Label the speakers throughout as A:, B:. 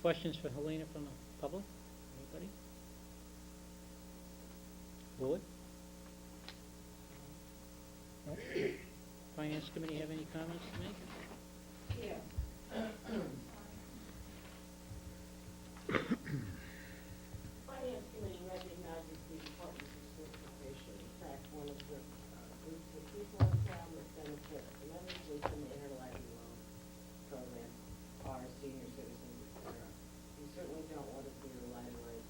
A: questions for Helena from the public? Anybody? Board? No? Finance committee have any comments to make?
B: Yeah. Finance committee recognizes the importance of certification. In fact, one of the groups of people in town that benefit tremendously from the interlibrary loan program are senior citizens, et cetera. We certainly don't want to see the library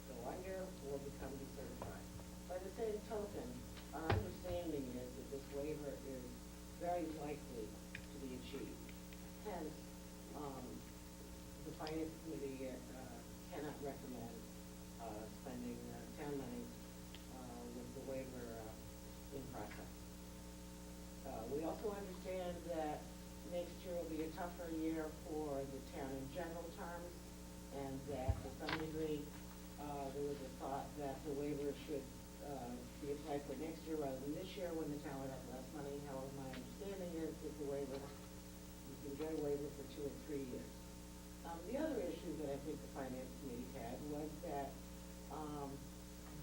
B: go under or become decertified. By the same token, our understanding is that this waiver is very likely to be achieved. Hence, the finance committee cannot recommend spending town money with the waiver in process. We also understand that next year will be a tougher year for the town in general terms, and that to some degree, there was a thought that the waiver should be applied for next year rather than this year when the town would have less money. However, my understanding is that the waiver, you can get a waiver for 2 or 3 years. The other issue that I think the finance committee had was that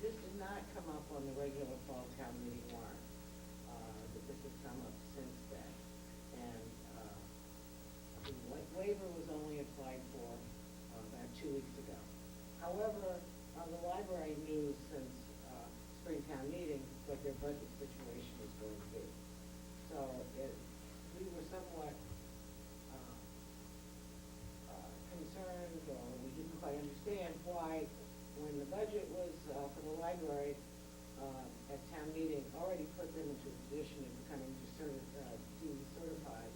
B: this did not come up on the regular fall town meeting warrant. That this has come up since then. And the waiver was only applied for about 2 weeks ago. However, the library knew since Springtown meeting what their budget situation was going to be. So we were somewhat concerned, or we didn't quite understand why, when the budget was for the library at town meeting already put them into a position of becoming decertified,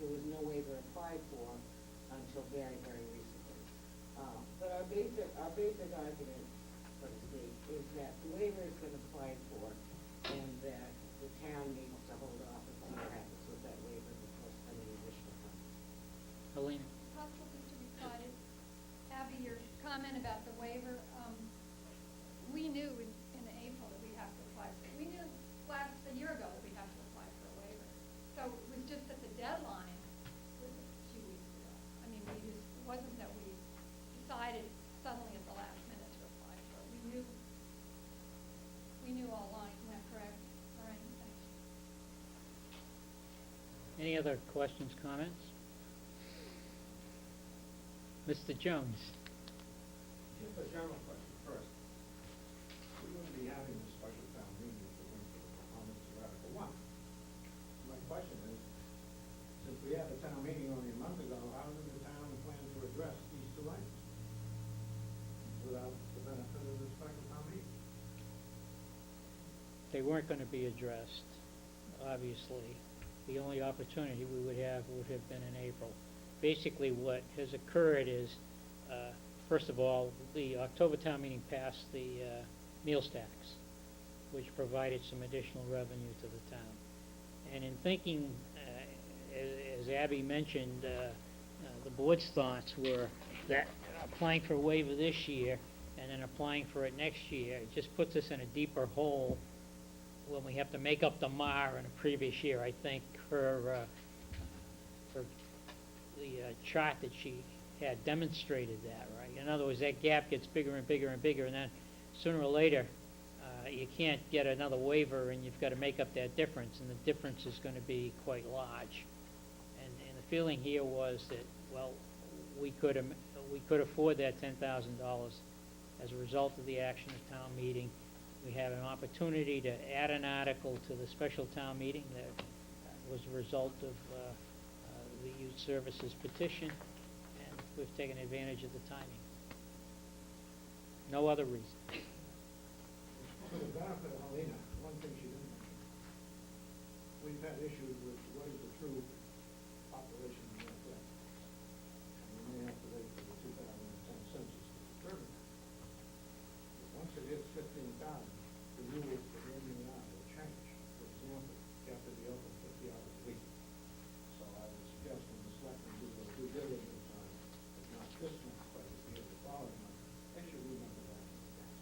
B: there was no waiver applied for until very, very recently. But our basic argument, so to speak, is that the waiver has been applied for, and that the town needs to hold off and see what happens with that waiver before spending additional funds.
A: Helena?
C: Possible just to reply to Abby, your comment about the waiver. We knew in April that we have to apply for it. We knew a year ago that we have to apply for a waiver. So it was just that the deadline was a few weeks ago. I mean, it wasn't that we decided suddenly at the last minute to apply for it. We knew all along. Isn't that correct? All right, thanks.
A: Any other questions, comments? Mr. Jones?
D: Just a general question first. We wouldn't be having this special town meeting if it weren't for the proponents of Article 1. My question is, since we had a town meeting only a month ago, how did the town plan to address these 2 items without the benefit of the special town meeting?
A: They weren't going to be addressed, obviously. The only opportunity we would have been in April. Basically, what has occurred is, first of all, the October town meeting passed the meals tax, which provided some additional revenue to the town. And in thinking, as Abby mentioned, the board's thoughts were that applying for a waiver this year and then applying for it next year, it just puts us in a deeper hole when we have to make up the mar in a previous year. I think her the chart that she had demonstrated that, right? In other words, that gap gets bigger and bigger and bigger, and then sooner or later, you can't get another waiver, and you've got to make up that difference, and the difference is going to be quite large. And the feeling here was that, well, we could afford that $10,000 as a result of the action of town meeting. We had an opportunity to add an article to the special town meeting that was a result of the youth services petition, and we've taken advantage of the timing. No other reason.
D: For the benefit of Helena, one thing she didn't mention, we've had issues with what is the true population in Northwest. And we may have to wait for the 2010 census to determine that. But once it hits 15,000, the rules for bringing it out will change. For example, you have to be open 50 hours a week. So I would suggest when the selectmen do their due diligence on, if not this month, but if the year following month, they should remember that in advance.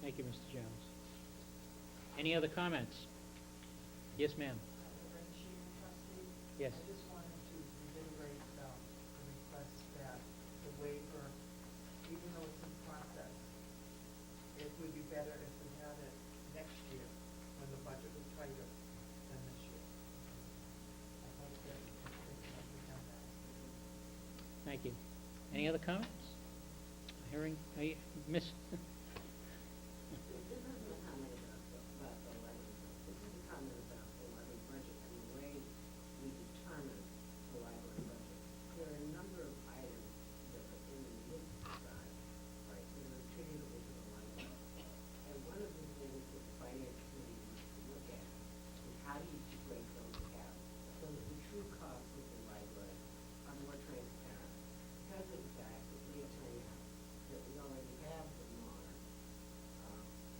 A: Thank you, Mr. Jones. Any other comments? Yes, ma'am.
E: Trustee.
A: Yes.
E: I just wanted to reiterate the request that the waiver better if we had it next year, when the budget was tighter than this year. I hope that we can have that.
A: Thank you. Any other comments? Hearing, Miss,
B: This isn't a comment about the levy, this is a comment about the library budget and the way we determine the library budget. There are a number of items that are in the mid side, right, that are attributable to the library. And one of the things that the finance committee needs to look at is how do you break those out so that the true costs of the library are more transparent. Because of the fact that we are turning out that we already have the modern,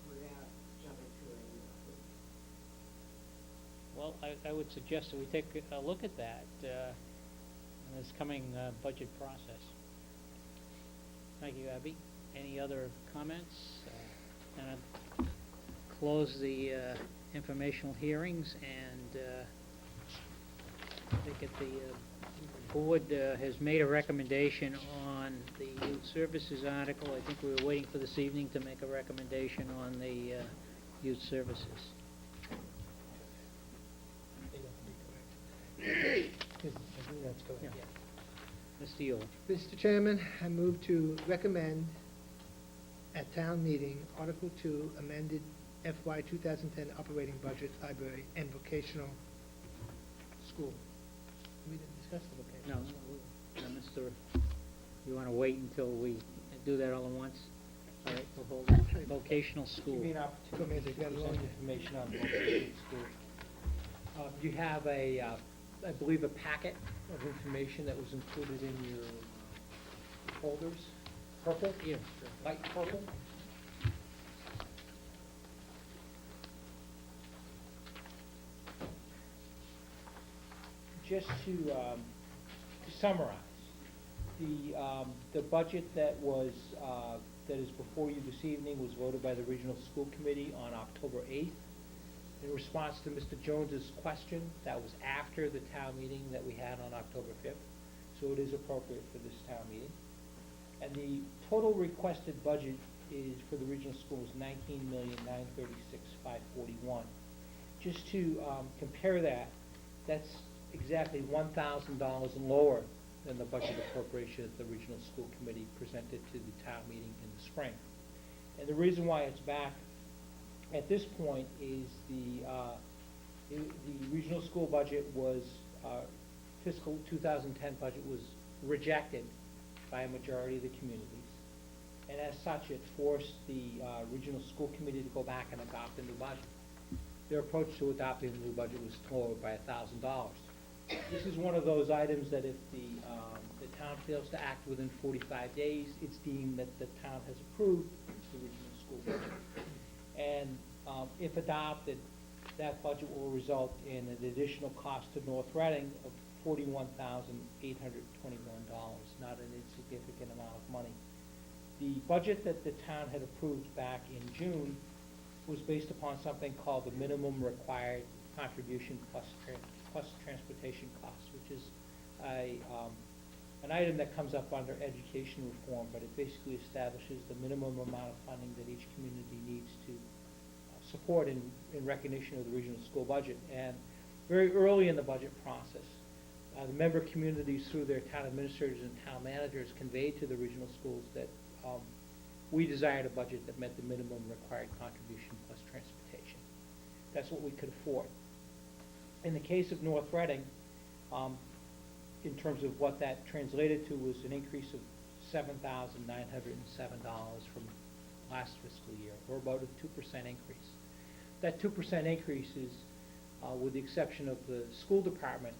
B: without jumping to a new one.
A: well, I would suggest that we take a look at that in this coming budget process. Thank you, Abby. Any other comments? And I'll close the informational hearings, and I think that the board has made a recommendation on the youth services article. I think we were waiting for this evening to make a recommendation on the youth services.
F: That's correct,
A: Yeah.
F: yeah.
A: Mr. Yule.
F: Mr. Chairman, I move to recommend at town meeting Article 2 amended FY 2010 operating budget, library and vocational school. We didn't discuss the
A: No,
F: vocational.
A: Mr., you want to wait until we do that all at once? All right, we'll hold it. Vocational school.
G: Give me an
F: Go
G: opportunity
F: ahead,
G: to
F: you got it
G: present
F: wrong.
G: information on vocational school. You have I believe, a packet of information that was included in your folders. Purple?
A: Yeah.
G: Light purple? Just to summarize, the budget that is before you this evening was voted by the Regional School Committee on October 8th. In response to Mr. Jones's question, that was after the town meeting that we had on October 5th, so it is appropriate for this town meeting. And the total requested budget is, for the regional schools, $19,936,541. Just to compare that, that's exactly $1,000 lower than the budget appropriation that the Regional School Committee presented to the town meeting in the spring. And the reason why it's back at this point is the regional school budget was, fiscal 2010 budget was rejected by a majority of the communities. And as such, it forced the regional school committee to go back and adopt a new budget. Their approach to adopting the new budget was lowered by $1,000. This is one of those items that if the town fails to act within 45 days, it's deemed that the town has approved the regional school budget. And if adopted, that budget will result in an additional cost to North Reading of $41,821, not an insignificant amount of money. The budget that the town had approved back in June was based upon something called the minimum required contribution plus transportation costs, which is an item that comes up under education reform, but it basically establishes the minimum amount of funding that each community needs to support in recognition of the regional school budget. And very early in the budget process, the member communities, through their town administrators and town managers, conveyed to the regional schools that we desired a budget that met the minimum required contribution plus transportation. That's what we could afford. In the case of North Reading, in terms of what that translated to, was an increase of $7,907 from last fiscal year, or about a 2% increase. That 2% increase is, with the exception of the school department,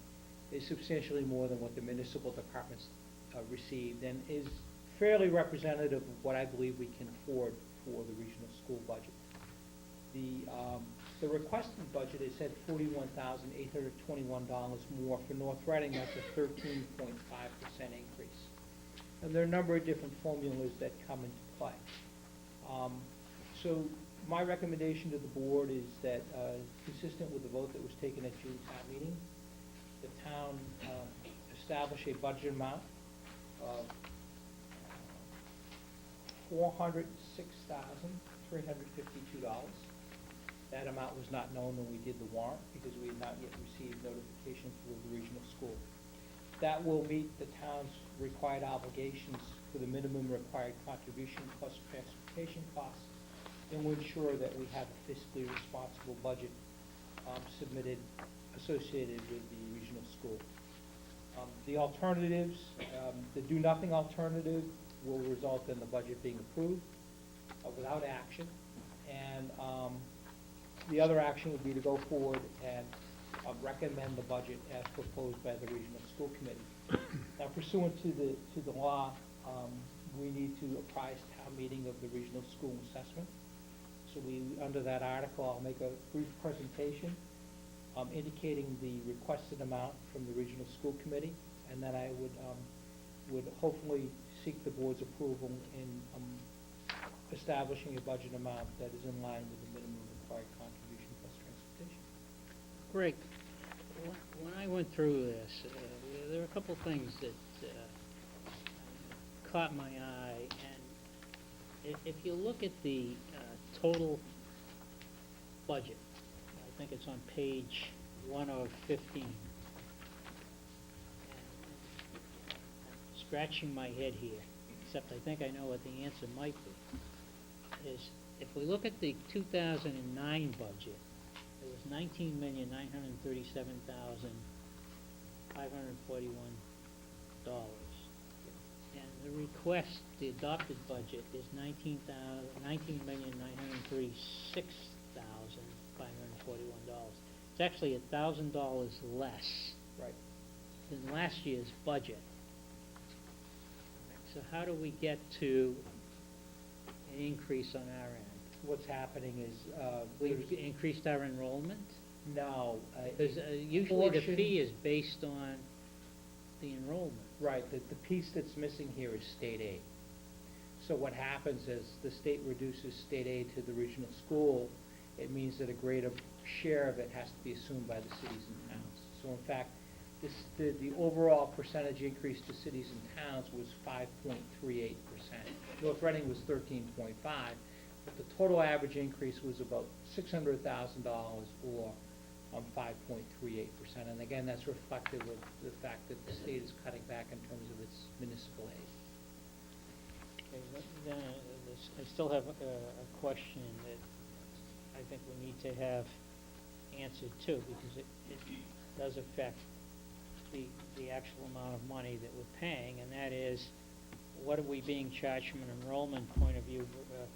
G: is substantially more than what the municipal departments received, and is fairly representative of what I believe we can afford for the regional school budget. The requested budget is at $41,821 more. For North Reading, that's a 13.5% increase. And there are a number of different formulas that come into play. So my recommendation to the board is that, consistent with the vote that was taken at June town meeting, the town establish a budget amount of $406,325 $352. That amount was not known when we did the warrant because we had not yet received notification for the regional school. That will meet the town's required obligations for the minimum required contribution plus transportation costs, and will ensure that we have a fiscally responsible budget submitted associated with the regional school. The alternatives, the do-nothing alternative will result in the budget being approved without action, and the other action would be to go forward and recommend the budget as proposed by the regional school committee. Now pursuant to the law, we need to apprise town meeting of the regional school assessment. So under that article, I'll make a brief presentation indicating the requested amount from the regional school committee, and then I would hopefully seek the board's approval in establishing a budget amount that is in line with the minimum required contribution plus transportation.
A: Greg, when I went through this, there were a couple things that caught my eye, and if you look at the total budget, I think it's on page 1 of 15. And I'm scratching my head here, except I think I know what the answer might be, is if we look at the 2009 budget, it was $19,937,541. And the request, the adopted budget, is $19,936,541. It's actually $1,000 less
G: Right.
A: than last year's budget. So how do we get to an increase on our end?
G: What's happening is,
A: We've increased our enrollment?
G: no.
A: Because usually the
G: portion-
A: fee is based on the enrollment.
G: Right, the piece that's missing here is state aid. So what happens is the state reduces state aid to the regional school, it means that a greater share of it has to be assumed by the cities and towns. So in fact, the overall percentage increase to cities and towns was 5.38%. North Reading was 13.5, but the total average increase was about $600,000 or 5.38%. And again, that's reflective of the fact that the state is cutting back in terms of its municipal aid.
A: Okay, then, I still have a question that I think we need to have answered too, because it does affect the actual amount of money that we're paying, and that is, what are we being charged from an enrollment point of view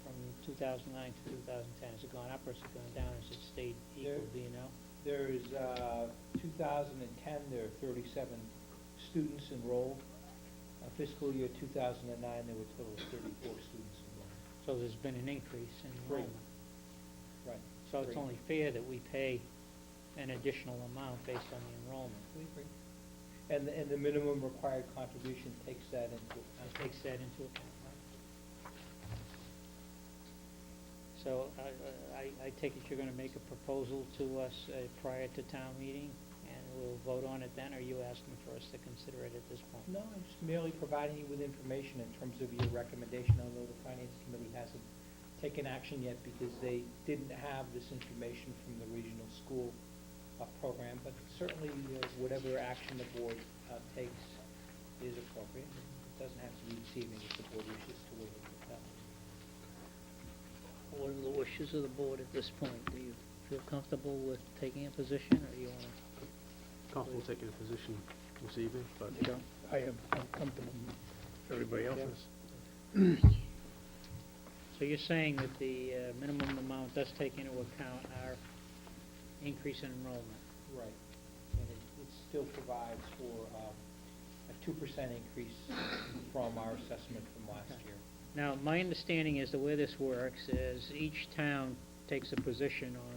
A: from 2009 to 2010? Has it gone up or has it gone down? Has it stayed equal, do you know?
G: There's 2010, there are 37 students enrolled. Fiscal year 2009, there were a total of 34 students enrolled.
A: So there's been an increase in
G: Three.
A: enrollment.
G: Right.
A: So it's
G: Three.
A: only fair that we pay an additional amount based on the enrollment.
G: We agree. And the minimum required contribution takes that into account.
A: It takes that into account, right? So I take it you're gonna make a proposal to us prior to town meeting, and we'll vote on it then, or are you asking for us to consider it at this point?
G: No, I'm just merely providing you with information in terms of your recommendation, although the Finance Committee hasn't taken action yet because they didn't have this information from the regional school program, but certainly whatever action the board takes is appropriate. It doesn't have to be this evening if the board wishes to wait until that.
A: What are the wishes of the board at this point? Do you feel comfortable with taking a position, or you wanna?
H: Comfortable taking a position this evening, but
A: You don't?
F: I'm comfortable.
H: everybody else
G: Yeah.
H: is.
A: So you're saying that the minimum amount does take into account our increase in enrollment?
G: Right. And it still provides for a 2% increase from our assessment from last
A: Okay.
G: year.
A: Now, my understanding is the way this works is each town takes a position on